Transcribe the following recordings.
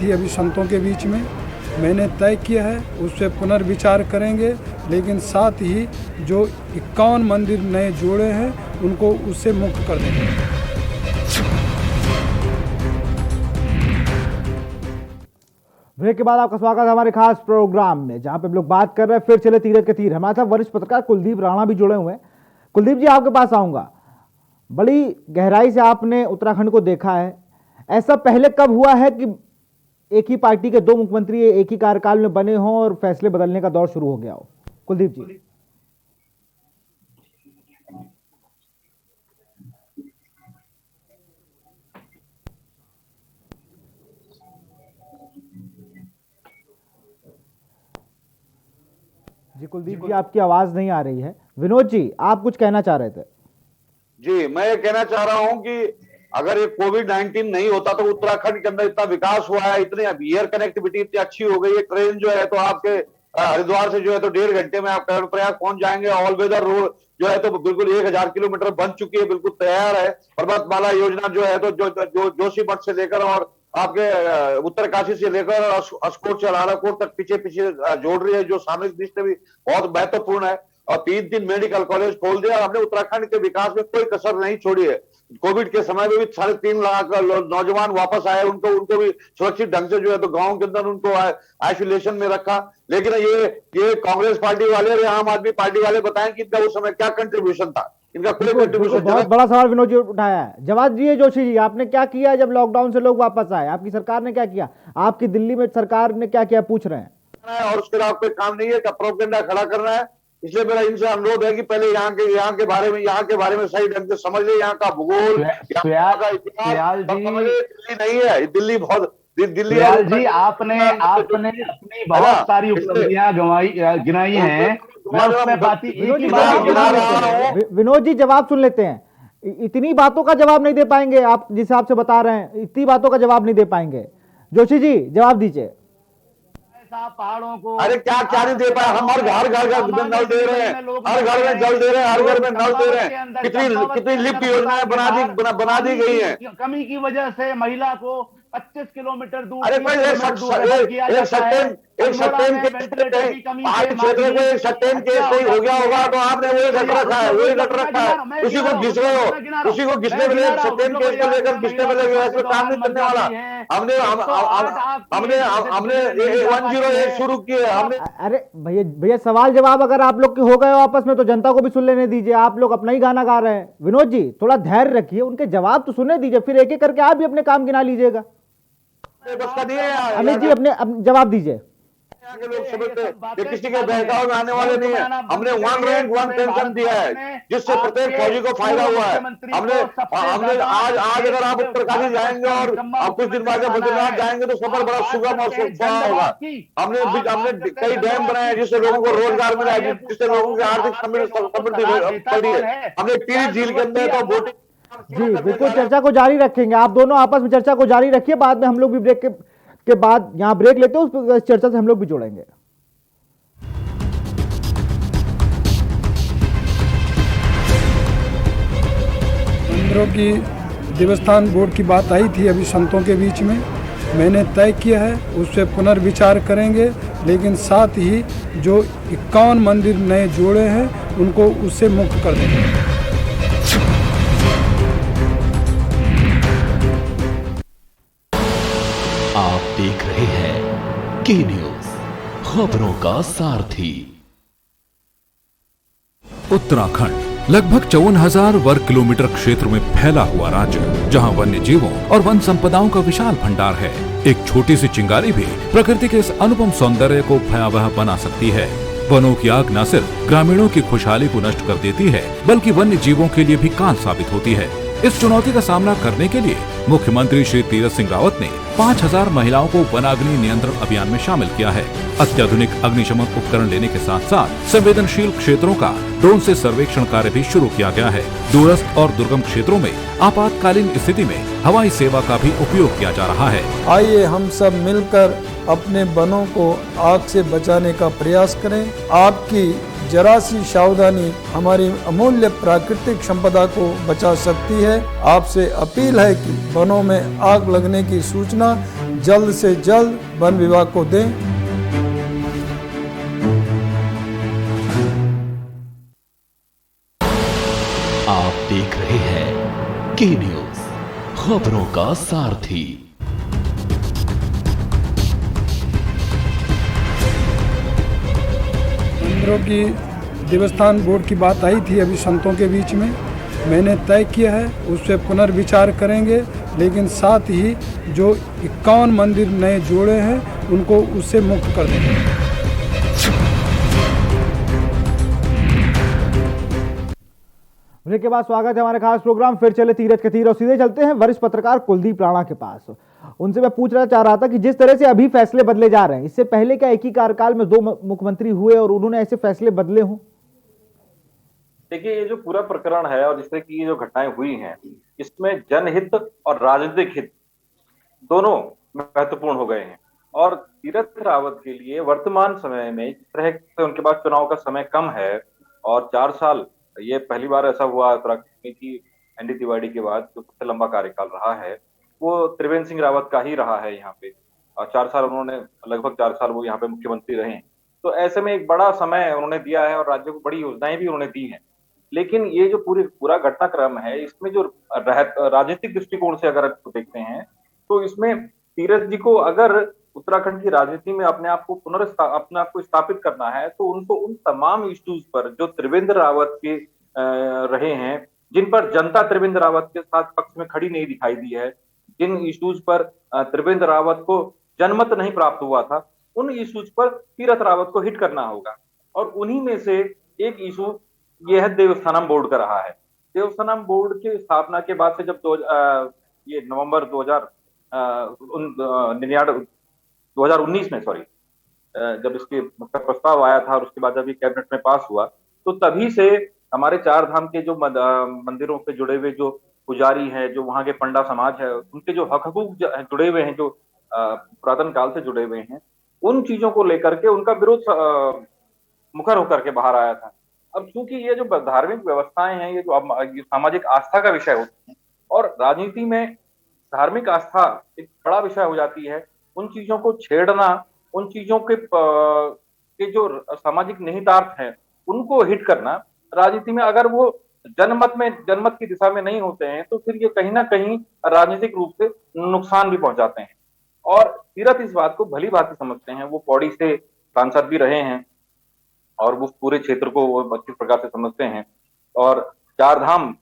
थी अभी संतों के बीच में, मैंने तय किया है उस पर पुनर्विचार करेंगे, लेकिन साथ ही जो 51 मंदिर नए जोड़े हैं उनको उससे मुक्त कर देंगे। ब्रेक के बाद आपका स्वागत है हमारे खास प्रोग्राम में, जहां पे हम लोग बात कर रहे हैं फिर चले तीरथ के तीर। हमारे साथ वरिष्ठ पत्रकार कुलदीप राणा भी जुड़े हुए हैं। कुलदीप जी, आपके पास आऊंगा। बड़ी गहराई से आपने उत्तराखंड को देखा है। ऐसा पहले कब हुआ है कि एक ही पार्टी के दो मुख्यमंत्री एक ही कार्यकाल में बने हों और फैसले बदलने का दौर शुरू हो गया हो? कुलदीप जी। जी कुलदीप जी, आपकी आवाज नहीं आ रही है। विनोद जी, आप कुछ कहना चाह रहे थे? जी, मैं ये कहना चाह रहा हूं कि अगर ये कोविड-19 नहीं होता तो उत्तराखंड के अंदर इतना विकास हुआ है, इतनी एयर कनेक्टिविटी इतनी अच्छी हो गई है। ट्रेन जो है तो आपके हरिद्वार से जो है तो 1.5 घंटे में आप कर्णप्रयाग पहुंच जाएंगे। ऑल वेदर रोड जो है तो बिल्कुल 1000 किलोमीटर बन चुकी है, बिल्कुल तैयार है। पर्वतमाला योजना जो है तो जो जोशीमठ से लेकर और आपके उत्तरकाशी से लेकर अस्कोट से अलाराकोट तक पीछे पीछे जोड़ रही है, जो सामरिक दृष्टि भी बहुत महत्वपूर्ण है। और 3 मेडिकल कॉलेज खोल दिया। हमने उत्तराखंड के विकास में कोई कसर नहीं छोड़ी है। कोविड के समय में भी 3.5 लाख नौजवान वापस आए, उनको भी सुरक्षित ढंग से जो है तो गांव के अंदर उनको आइसोलेशन में रखा। लेकिन ये कांग्रेस पार्टी वाले और आम आदमी पार्टी वाले बताएं कि इनका उस समय क्या कंट्रीब्यूशन था। इनका कोई कंट्रीब्यूशन। बहुत बड़ा सवाल विनोद जी उठाया है। जवाब दिए जोशी जी, आपने क्या किया जब लॉकडाउन से लोग वापस आए? आपकी सरकार ने क्या किया? आपकी दिल्ली में सरकार ने क्या किया, पूछ रहे हैं। और उसके बाद कोई काम नहीं है, प्रोपेगेंडा खड़ा करना है। इसलिए मेरा इनसे अनुरोध है कि पहले यहाँ के बारे में सही ढंग से समझ ले। यहाँ का भूगोल, यहाँ का इतिहास दिल्ली नहीं है। दिल्ली जी, आपने अपनी बहुत सारी उपलब्धियां गिनाई हैं। मैं उसमें विनोद जी जवाब सुन लेते हैं। इतनी बातों का जवाब नहीं दे पाएंगे आप, जिस हिसाब से बता रहे हैं इतनी बातों का जवाब नहीं दे पाएंगे। जोशी जी जवाब दीजिए। पहाड़ों को अरे क्या नहीं दे पाए? हम हर घर नल दे रहे हैं, हर घर में जल दे रहे हैं, हर घर में नल दे रहे हैं। कितनी लिफ्ट योजनाएं बना दी गई है। कमी की वजह से महिला को 25 किलोमीटर दूर। अरे भाई एक सट्टेन केस कोई हो गया होगा तो आपने वही रट रखा है। उसी को घिस रहे हो, उसी को घिसने में सट्टेन केस को लेकर घिसने में लगे। ऐसे काम नहीं करने वाला। हमने 108 शुरू किए। अरे भैया सवाल जवाब अगर आप लोग के हो गए आपस में तो जनता को भी सुन लेने दीजिए। आप लोग अपना ही गाना गा रहे हैं। विनोद जी थोड़ा धैर्य रखिए, उनके जवाब तो सुनने दीजिए, फिर एक एक करके आप भी अपने काम गिना लीजिएगा। अमित जी अपने जवाब दीजिए। के लोग समझते हैं किसी के बहकाव में आने वाले नहीं है। हमने 1 रैंक 1 पेंशन दिया है, जिससे प्रत्येक फौजी को फायदा हुआ है। हमने आज अगर आप उत्तरकाशी जाएंगे और आप कुछ दिन बाद बद्रीनाथ जाएंगे तो सफर बड़ा सुगम और सुखद होगा। हमने कई डैम बनाए जिससे लोगों को रोजगार मिला है, जिससे लोगों की आर्थिक समृद्धि बढ़ी है। हमने टिहरी झील के अंदर तो बोटिंग। जी बिल्कुल, चर्चा को जारी रखेंगे। आप दोनों आपस में चर्चा को जारी रखिए। बाद में हम लोग भी ब्रेक के बाद यहां ब्रेक लेते हैं, उस चर्चा से हम लोग भी जुड़ेंगे। मंदिरों की देवस्थान बोर्ड की बात आई थी अभी संतों के बीच में, मैंने तय किया है उस पर पुनर्विचार करेंगे, लेकिन साथ ही जो 51 मंदिर नए जोड़े हैं उनको उससे मुक्त कर देंगे। आप देख रहे हैं के न्यूज, खबरों का सारथी। उत्तराखंड लगभग 54,000 वर्ग किलोमीटर क्षेत्र में फैला हुआ राज्य, जहां वन्य जीवों और वन संपदाओं का विशाल भंडार है। एक छोटी सी चिंगारी भी प्रकृति के इस अनुपम सौंदर्य को भयावह बना सकती है। वनों की आग न सिर्फ ग्रामीणों की खुशहाली को नष्ट कर देती है, बल्कि वन्य जीवों के लिए भी काल साबित होती है। इस चुनौती का सामना करने के लिए मुख्यमंत्री श्री तीरथ सिंह रावत ने 5,000 महिलाओं को वनाग्नि नियंत्रण अभियान में शामिल किया है। अत्याधुनिक अग्निशमन उपकरण लेने के साथ साथ संवेदनशील क्षेत्रों का ड्रोन से सर्वेक्षण कार्य भी शुरू किया गया है। दूरस्थ और दुर्गम क्षेत्रों में आपातकालीन स्थिति में हवाई सेवा का भी उपयोग किया जा रहा है। आइए हम सब मिलकर अपने वनों को आग से बचाने का प्रयास करें। आपकी जरा सी सावधानी हमारी अमूल्य प्राकृतिक संपदा को बचा सकती है। आपसे अपील है कि वनों में आग लगने की सूचना जल्द से जल्द वन विभाग को दें। आप देख रहे हैं के न्यूज, खबरों का सारथी। मंदिरों की देवस्थान बोर्ड की बात आई थी अभी संतों के बीच में, मैंने तय किया है उस पर पुनर्विचार करेंगे, लेकिन साथ ही जो 51 मंदिर नए जोड़े हैं उनको उससे मुक्त कर देंगे। ब्रेक के बाद स्वागत है हमारे खास प्रोग्राम फिर चले तीरथ के तीर, और सीधे चलते हैं वरिष्ठ पत्रकार कुलदीप राणा के पास। उनसे मैं पूछना चाह रहा था कि जिस तरह से अभी फैसले बदले जा रहे हैं, इससे पहले क्या एक ही कार्यकाल में 2 मुख्यमंत्री हुए और उन्होंने ऐसे फैसले बदले हों? देखिए, ये जो पूरा प्रकरण है और जिस तरह की ये जो घटनाएं हुई हैं, इसमें जनहित और राजनीतिक हित दोनों महत्वपूर्ण हो गए हैं। और तीरथ रावत के लिए वर्तमान समय में जिस तरह से उनके पास चुनाव का समय कम है और 4 साल, ये पहली बार ऐसा हुआ उत्तराखंड में कि एनडी तिवारी के बाद जो सबसे लंबा कार्यकाल रहा है वो त्रिवेंद्र सिंह रावत का ही रहा है यहाँ पे, और 4 साल उन्होंने, लगभग 4 साल वो यहाँ पे मुख्यमंत्री रहे हैं। तो ऐसे में एक बड़ा समय उन्होंने दिया है और राज्य को बड़ी योजनाएं भी उन्होंने दी हैं। लेकिन ये जो पूरा घटनाक्रम है, इसमें जो राजनीतिक दृष्टिकोण से अगर आप देखते हैं तो इसमें तीरथ जी को अगर उत्तराखंड की राजनीति में अपने आप को स्थापित करना है तो उनको उन तमाम इश्यूज पर जो त्रिवेंद्र रावत के रहे हैं, जिन पर जनता त्रिवेंद्र रावत के साथ पक्ष में खड़ी नहीं दिखाई दी है, जिन इश्यूज पर त्रिवेंद्र रावत को जनमत नहीं प्राप्त हुआ था, उन इश्यूज पर तीरथ रावत को हिट करना होगा। और उन्हीं में से एक इशू ये है देवस्थानम बोर्ड का रहा है। देवस्थानम बोर्ड की स्थापना के बाद से जब ये नवंबर 2019 में जब इसके प्रस्ताव आया था और उसके बाद जब ये कैबिनेट में पास हुआ, तो तभी से हमारे 4 धाम के जो मंदिरों से जुड़े हुए जो पुजारी हैं, जो वहाँ के पंडा समाज है, उनके जो हक हकूक जुड़े हुए हैं, जो पुरातन काल से जुड़े हुए हैं, उन चीजों को लेकर के उनका विरोध मुखर होकर के बाहर आया था। अब चूंकि ये जो धार्मिक व्यवस्थाएं हैं, ये जो सामाजिक आस्था का विषय होती है और राजनीति में धार्मिक आस्था एक बड़ा विषय हो जाती है, उन चीजों को छेड़ना, उन चीजों के जो सामाजिक निहितार्थ हैं उनको हिट करना राजनीति में, अगर वो जनमत की दिशा में नहीं होते हैं तो फिर ये कहीं ना कहीं राजनीतिक रूप से नुकसान भी पहुंचाते हैं। और तीरथ इस बात को भली भांति समझते हैं, वो पौड़ी से सांसद भी रहे हैं और वो पूरे क्षेत्र को वो अच्छी प्रकार से समझते हैं। और 4 धाम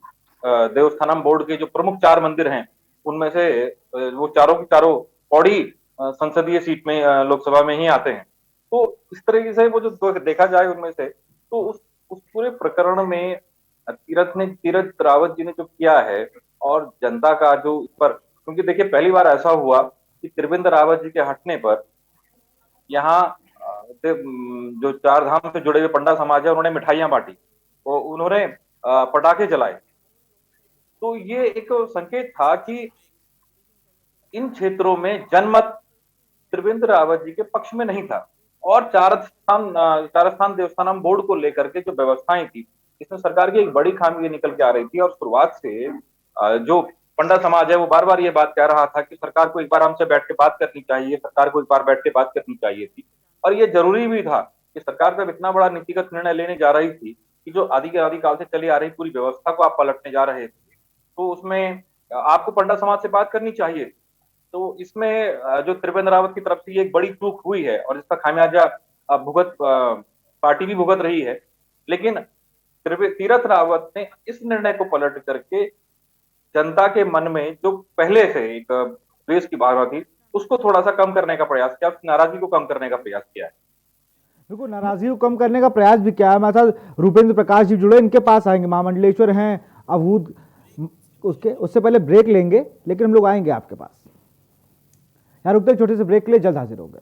देवस्थानम बोर्ड के जो प्रमुख 4 मंदिर हैं, उनमें से वो चारों के चारों पौड़ी संसदीय सीट में लोकसभा में ही आते हैं। तो इस तरीके से वो जो देखा जाए उनमें से, तो उस पूरे प्रकरण में तीरथ रावत जी ने जो किया है और जनता का जो इस पर, क्योंकि देखिए पहली बार ऐसा हुआ कि त्रिवेंद्र रावत जी के हटने पर यहाँ जो 4 धाम से जुड़े हुए पंडा समाज है, उन्होंने मिठाइयां बांटी, तो उन्होंने पटाखे जलाए। तो ये एक संकेत था कि इन क्षेत्रों में जनमत त्रिवेंद्र रावत जी के पक्ष में नहीं था। और चार स्थान देवस्थानम बोर्ड को लेकर के जो व्यवस्थाएं थी, इसमें सरकार की एक बड़ी खामी ये निकल के आ रही थी। और शुरुआत से जो पंडा समाज है वो बार बार ये बात कह रहा था कि सरकार को एक बार हमसे बैठ के बात करनी चाहिए, सरकार को एक बार बैठ के बात करनी चाहिए थी। और ये जरूरी भी था कि सरकार जब इतना बड़ा नीतिगत निर्णय लेने जा रही थी कि जो आदिकाल से चली आ रही पूरी व्यवस्था को आप पलटने जा रहे थे, तो उसमें आपको पंडा समाज से बात करनी चाहिए। तो इसमें जो त्रिवेंद्र रावत की तरफ से ये एक बड़ी चूक हुई है और इसका खामियाजा पार्टी भी भुगत रही है। लेकिन तीरथ रावत ने इस निर्णय को पलट करके जनता के मन में जो पहले से एक द्वेष की भावना थी, उसको थोड़ा सा कम करने का प्रयास किया, नाराजगी को कम करने का प्रयास किया है। बिल्कुल, नाराजगी को कम करने का प्रयास भी किया है। हमारे साथ रूपेंद्र प्रकाश जी जुड़े, इनके पास आएंगे, महामंडलेश्वर हैं अवधूत, उससे पहले ब्रेक लेंगे, लेकिन हम लोग आएंगे आपके पास। यहाँ रुकते छोटे से ब्रेक के लिए, जल्द हाजिर होंगे।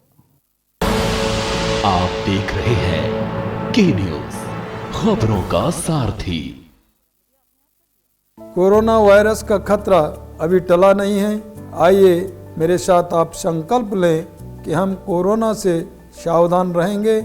आप देख रहे हैं के न्यूज, खबरों का सारथी। कोरोना वायरस का खतरा अभी टला नहीं है। आइए मेरे साथ आप संकल्प लें कि हम कोरोना से सावधान रहेंगे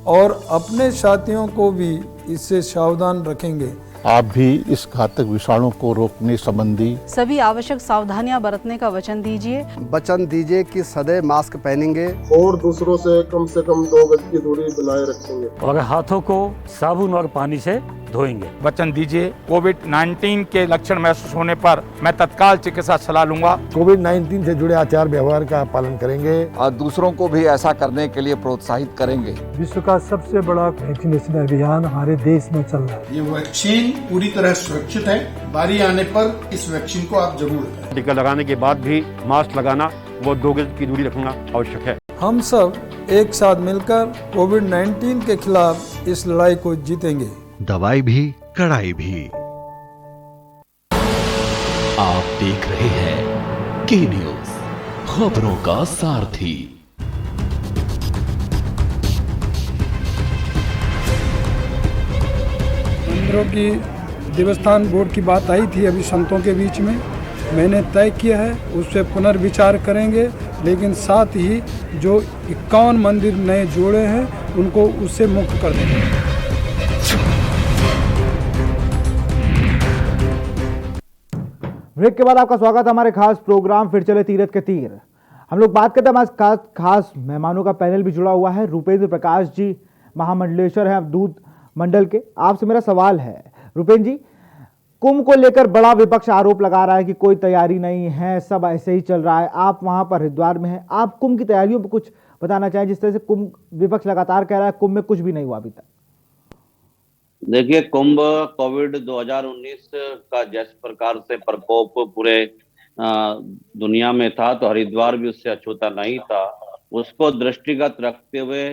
और अपने साथियों को भी इससे सावधान रखेंगे। आप भी इस घातक विषाणु को रोकने संबंधी सभी आवश्यक सावधानियां बरतने का वचन दीजिए। वचन दीजिए कि सदैव मास्क पहनेंगे और दूसरों से कम 2 गज की दूरी बनाए रखेंगे और हाथों को साबुन और पानी से धोएंगे। वचन दीजिए कोविड-19 के लक्षण महसूस होने पर मैं तत्काल चिकित्सा सलाह लूंगा। कोविड-19 से जुड़े आचार व्यवहार का पालन करेंगे और दूसरों को भी ऐसा करने के लिए प्रोत्साहित करेंगे। विश्व का सबसे बड़ा वैक्सीनेशन अभियान हमारे देश में चल रहा है। ये वैक्सीन पूरी तरह सुरक्षित है। बारी आने पर इस वैक्सीन को आप जरूर लगाएं। टीका लगाने के बाद भी मास्क लगाना व 2 गज की दूरी रखना आवश्यक है। हम सब एक साथ मिलकर कोविड-19 के खिलाफ इस लड़ाई को जीतेंगे। दवाई भी कड़ाई भी। आप देख रहे हैं के न्यूज, खबरों का सारथी। मंदिरों की देवस्थान बोर्ड की बात आई थी अभी संतों के बीच में, मैंने तय किया है उस पर पुनर्विचार करेंगे, लेकिन साथ ही जो 51 मंदिर नए जोड़े हैं उनको उससे मुक्त कर देंगे। ब्रेक के बाद आपका स्वागत है हमारे खास प्रोग्राम फिर चले तीरथ के तीर। हम लोग बात करते हैं, हमारे खास मेहमानों का पैनल भी जुड़ा हुआ है। रूपेंद्र प्रकाश जी महामंडलेश्वर हैं दूध मंडल के। आपसे मेरा सवाल है रूपेंद्र जी, कुंभ को लेकर बड़ा विपक्ष आरोप लगा रहा है कि कोई तैयारी नहीं है, सब ऐसे ही चल रहा है। आप वहां पर हरिद्वार में हैं, आप कुंभ की तैयारियों पर कुछ बताना चाहें? जिस तरह से कुंभ विपक्ष लगातार कह रहा है कुंभ में कुछ भी नहीं हुआ अभी तक। देखिए, कुंभ कोविड 2019 का जिस प्रकार से प्रकोप पूरे दुनिया में था, तो हरिद्वार भी उससे अछूता नहीं था। उसको दृष्टिगत रखते हुए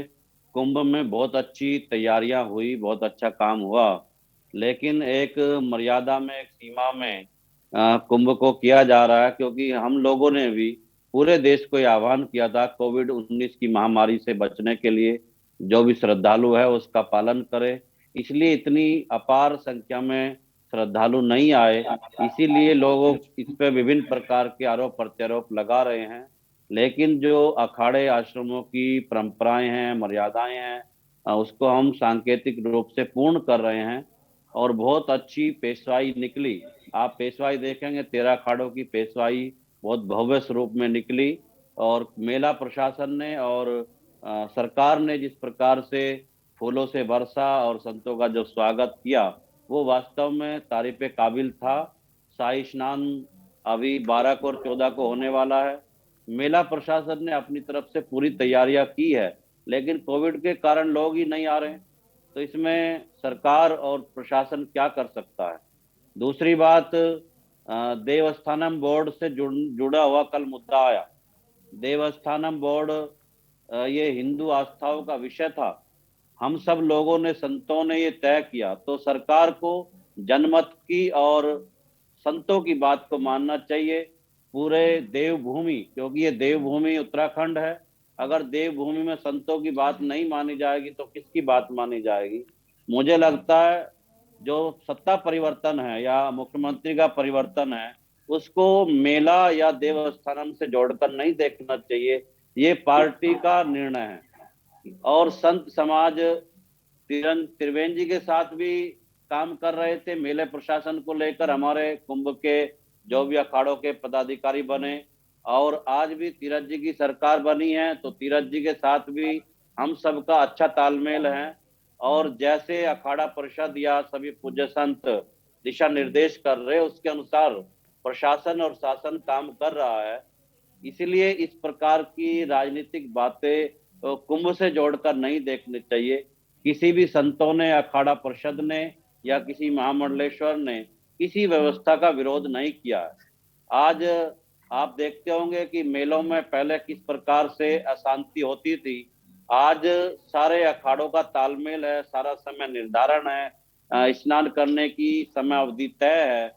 कुंभ में बहुत अच्छी तैयारियां हुई, बहुत अच्छा काम हुआ, लेकिन एक मर्यादा में, एक सीमा में कुंभ को किया जा रहा है, क्योंकि हम लोगों ने भी पूरे देश को आह्वान किया था कोविड-19 की महामारी से बचने के लिए जो भी श्रद्धालु है उसका पालन करे। इसलिए इतनी अपार संख्या में श्रद्धालु नहीं आए, इसीलिए लोगों इस पे विभिन्न प्रकार के आरोप प्रत्यारोप लगा रहे हैं। लेकिन जो अखाड़े आश्रमों की परंपराएं हैं, मर्यादाएं हैं, उसको हम सांकेतिक रूप से पूर्ण कर रहे हैं और बहुत अच्छी पेशवाई निकली। आप पेशवाई देखेंगे, 13 अखाड़ों की पेशवाई बहुत भव्य स्वरूप में निकली और मेला प्रशासन ने और सरकार ने जिस प्रकार से फूलों से बरसा और संतों का जो स्वागत किया वो वास्तव में तारीफ काबिल था। शाही स्नान अभी 12 को और 14 को होने वाला है। मेला प्रशासन ने अपनी तरफ से पूरी तैयारियां की है, लेकिन कोविड के कारण लोग ही नहीं आ रहे हैं, तो इसमें सरकार और प्रशासन क्या कर सकता है। दूसरी बात, देवस्थानम बोर्ड से जुड़ा हुआ कल मुद्दा आया। देवस्थानम बोर्ड ये हिंदू आस्थाओं का विषय था। हम सब लोगों ने, संतों ने ये तय किया, तो सरकार को जनमत की और संतों की बात को मानना चाहिए। पूरे देवभूमि, क्योंकि ये देवभूमि उत्तराखंड है, अगर देवभूमि में संतों की बात नहीं मानी जाएगी तो किसकी बात मानी जाएगी। मुझे लगता है जो सत्ता परिवर्तन है या मुख्यमंत्री का परिवर्तन है उसको मेला या देवस्थानम से जोड़कर नहीं देखना चाहिए, ये पार्टी का निर्णय है। और संत समाज त्रिवेंद्र जी के साथ भी काम कर रहे थे मेले प्रशासन को लेकर। हमारे कुंभ के जो भी अखाड़ों के पदाधिकारी बने और आज भी तीरथ जी की सरकार बनी है, तो तीरथ जी के साथ भी हम सबका अच्छा तालमेल है। और जैसे अखाड़ा परिषद या सभी पूज्य संत दिशा निर्देश कर रहे, उसके अनुसार प्रशासन और शासन काम कर रहा है। इसलिए इस प्रकार की राजनीतिक बातें तो कुंभ से जोड़कर नहीं देखनी चाहिए। किसी भी संतों ने, अखाड़ा परिषद ने या किसी महामंडलेश्वर ने किसी व्यवस्था का विरोध नहीं किया है। आज आप देखते होंगे कि मेलों में पहले किस प्रकार से अशांति होती थी, आज सारे अखाड़ों का तालमेल है, सारा समय निर्धारण है, स्नान करने की समय अवधि तय है,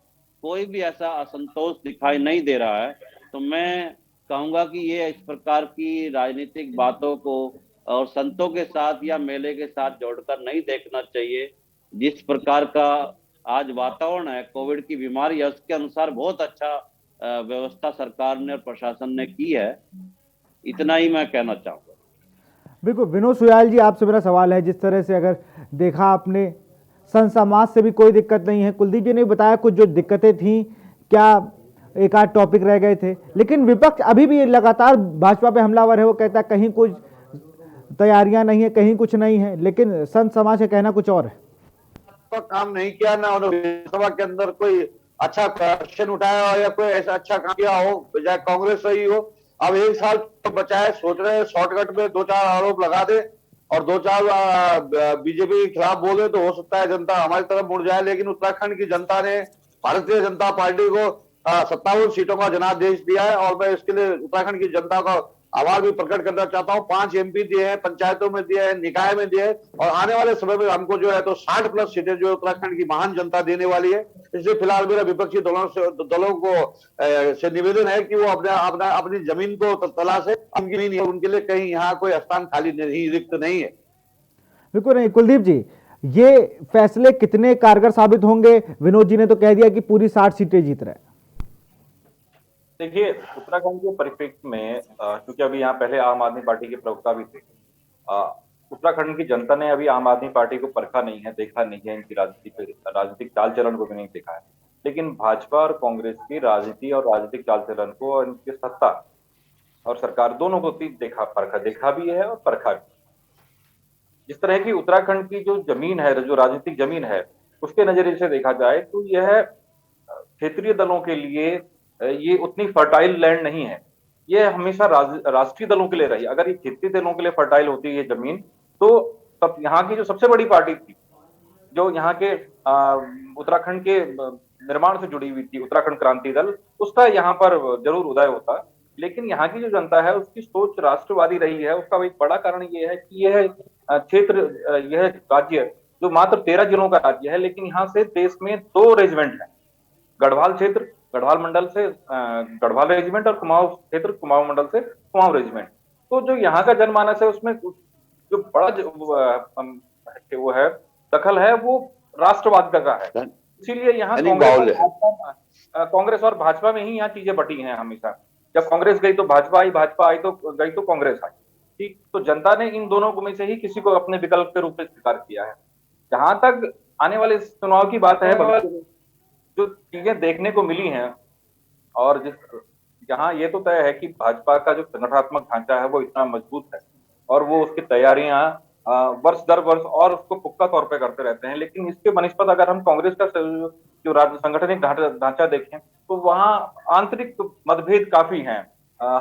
कोई भी ऐसा असंतोष दिखाई नहीं दे रहा है। तो मैं कहूंगा कि ये इस प्रकार की राजनीतिक बातों को और संतों के साथ या मेले के साथ जोड़कर नहीं देखना चाहिए। जिस प्रकार का आज वातावरण है, कोविड की बीमारी है, उसके अनुसार बहुत अच्छा व्यवस्था सरकार ने और प्रशासन ने की है। इतना ही मैं कहना चाहूंगा। बिल्कुल। विनोद सुयाल जी, आपसे मेरा सवाल है, जिस तरह से अगर देखा आपने संत समाज से भी कोई दिक्कत नहीं है। कुलदीप जी ने बताया कुछ जो दिक्कतें थी, क्या एक आध टॉपिक रह गए थे, लेकिन विपक्ष अभी भी लगातार भाजपा पे हमलावर है। वो कहता है कहीं कुछ तैयारियां नहीं है, कहीं कुछ नहीं है, लेकिन संत समाज का कहना कुछ और है। तो काम नहीं किया ना उन्होंने विधानसभा के अंदर कोई अच्छा क्वेश्चन उठाया हो या कोई ऐसा अच्छा काम किया हो, चाहे कांग्रेस रही हो। अब 1 साल बचाए, सोच रहे हैं शॉर्टकट में 2-4 आरोप लगा दे और 2-4 बीजेपी के खिलाफ बोले तो हो सकता है जनता हमारी तरफ मुड़ जाए। लेकिन उत्तराखंड की जनता ने भारतीय जनता पार्टी को 57 सीटों का जनादेश दिया है और मैं इसके लिए उत्तराखंड की जनता का आभार भी प्रकट करना चाहता हूं। 5 MP दिए हैं, पंचायतों में दिए हैं, निकाय में दिए हैं और आने वाले समय में हमको जो है तो 60+ सीटें जो है उत्तराखंड की महान जनता देने वाली है। इसलिए फिलहाल मेरा विपक्षी दलों को से निवेदन है कि वो अपनी जमीन को तलाशे। उनकी नहीं है, उनके लिए कहीं यहाँ कोई स्थान खाली नहीं, रिक्त नहीं है। बिल्कुल नहीं। कुलदीप जी, ये फैसले कितने कारगर साबित होंगे? विनोद जी ने तो कह दिया कि पूरी 60 सीटें जीत रहे हैं। देखिए, उत्तराखंड के परिप्रेक्ष्य में क्योंकि अभी यहाँ पहले आम आदमी पार्टी के प्रवक्ता भी थे, उत्तराखंड की जनता ने अभी आम आदमी पार्टी को परखा नहीं है, देखा नहीं है, इनकी राजनीतिक चाल चलन को भी नहीं देखा है। लेकिन भाजपा और कांग्रेस की राजनीति और राजनीतिक चाल चलन को और इनकी सत्ता और सरकार दोनों को देखा भी है और परखा भी। जिस तरह की उत्तराखंड की जो जमीन है, जो राजनीतिक जमीन है, उसके नजरिए से देखा जाए तो यह क्षेत्रीय दलों के लिए ये उतनी फर्टाइल लैंड नहीं है। ये हमेशा राष्ट्रीय दलों के लिए रही। अगर ये क्षेत्रीय दलों के लिए फर्टाइल होती है जमीन, तो यहाँ की जो सबसे बड़ी पार्टी थी, जो यहाँ के उत्तराखंड के निर्माण से जुड़ी हुई थी, उत्तराखंड क्रांति दल, उसका यहाँ पर जरूर उदय होता। लेकिन यहाँ की जो जनता है उसकी सोच राष्ट्रवादी रही है। उसका एक बड़ा कारण ये है कि यह क्षेत्र, यह राज्य जो मात्र 13 जिलों का राज्य है, लेकिन यहाँ से देश में 2 रेजिमेंट है। गढ़वाल क्षेत्र, गढ़वाल मंडल से गढ़वाल रेजिमेंट, और कुमाऊं क्षेत्र, कुमाऊं मंडल से कुमाऊं रेजिमेंट। तो जो यहाँ का जनमानस है उसमें जो बड़ा वो है दखल है, वो राष्ट्रवाद का है। इसीलिए यहाँ कांग्रेस और भाजपा में ही यहाँ चीजें बटी हैं हमेशा। जब कांग्रेस गई तो भाजपा आई, भाजपा आई तो गई तो कांग्रेस आई। ठीक, तो जनता ने इन दोनों में से ही किसी को अपने विकल्प के रूप में स्वीकार किया है। जहां तक आने वाले चुनाव की बात है, जो चीजें देखने को मिली हैं और जहां ये तो तय है कि भाजपा का जो संगठनात्मक ढांचा है वो इतना मजबूत है और वो उसकी तैयारियां वर्ष दर वर्ष और उसको पुख्ता तौर पे करते रहते हैं। लेकिन इसके बनिस्पत अगर हम कांग्रेस का जो राज्य संगठनिक ढांचा देखें तो वहां आंतरिक मतभेद काफी हैं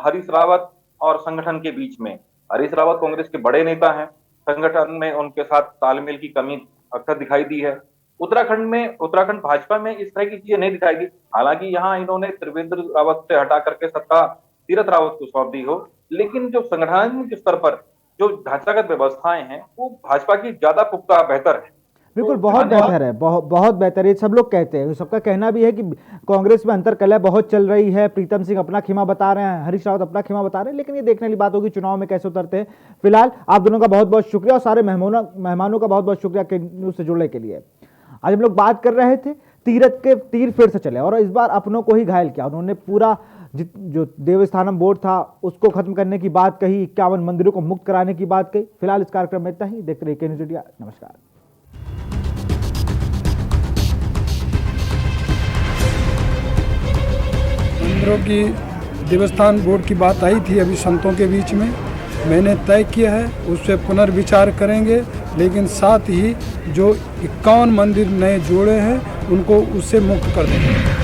हरीश रावत और संगठन के बीच में। हरीश रावत कांग्रेस के बड़े नेता हैं, संगठन में उनके साथ तालमेल की कमी अक्सर दिखाई दी है। उत्तराखंड भाजपा में इस तरह की चीजें नहीं दिखाई दी। हालांकि यहाँ इन्होंने त्रिवेंद्र रावत से हटा करके सत्ता तीरथ रावत को सौंप दी हो, लेकिन जो संगठन के स्तर पर जो ढांचागत व्यवस्थाएं हैं वो भाजपा की ज्यादा पुख्ता बेहतर है। बिल्कुल, बहुत बेहतर है, बहुत बेहतर है। सब लोग कहते हैं, सबका कहना भी है कि कांग्रेस में अंतरकलह बहुत चल रही है। प्रीतम सिंह अपना खेमा बता रहे हैं, हरीश रावत अपना खेमा बता रहे हैं, लेकिन ये देखने वाली बात होगी चुनाव में कैसे उतरते हैं। फिलहाल आप दोनों का बहुत बहुत शुक्रिया और सारे मेहमानों का बहुत बहुत शुक्रिया के न्यूज़ से जुड़ने के लिए। आज हम लोग बात कर रहे थे तीरथ के तीर फिर से चले और इस बार अपनों को ही घायल किया। उन्होंने पूरा जो देवस्थानम बोर्ड था उसको खत्म करने की बात कही, 51 मंदिरों को मुक्त कराने की बात कही। फिलहाल इस कार्यक्रम में इतना ही। देखते रहिए न्यूज़ इंडिया। नमस्कार। मंदिरों की देवस्थान बोर्ड की बात आई थी अभी संतों के बीच में, मैंने तय किया है उससे पुनर्विचार करेंगे, लेकिन साथ ही जो 51 मंदिर नए जोड़े हैं उनको उससे मुक्त कर देंगे।